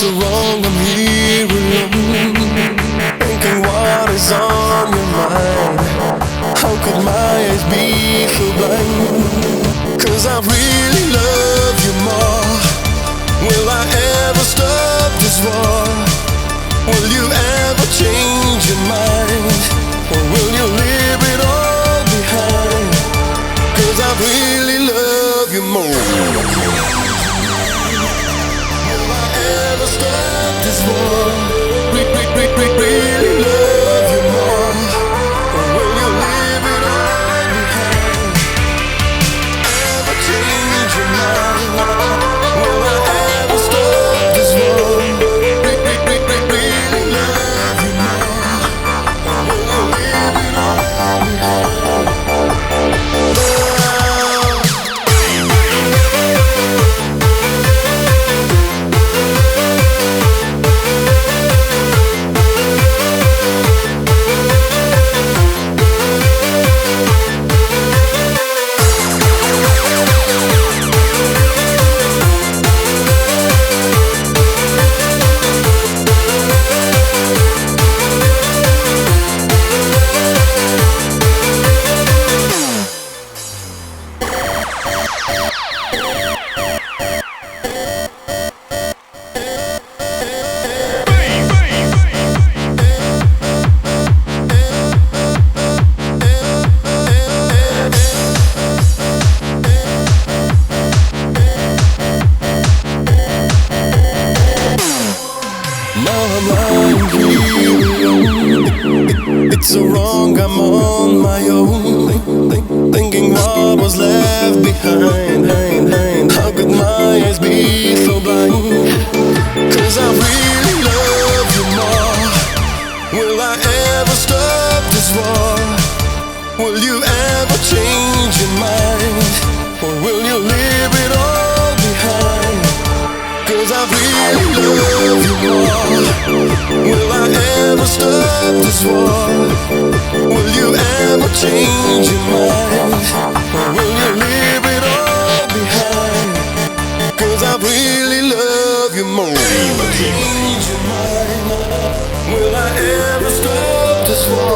so wrong, I'm here alone, thinking what is on your mind. How could my eyes be so blind? 'Cause I really love you more. Will I ever stop this war? Will you ever change your mind? Or will you leave it all behind? 'Cause I really love you more. Will I ever stop this war? Really love you more. Or will you leave it all behind? Ever change your mind? Will I ever stop this war? Really love you more. Or will you leave it all behind? It's so wrong, I'm on my own, thinking what was left behind. How could my eyes be so blind? 'Cause I really love you more. Will I ever stop this war? Will you ever change your mind? Or will you leave it all behind? 'Cause I really love you more. Will I ever stop this war? Will you ever change your mind? Or will you leave it all behind? 'Cause I really love you more. Change your mind. Will I ever stop this war?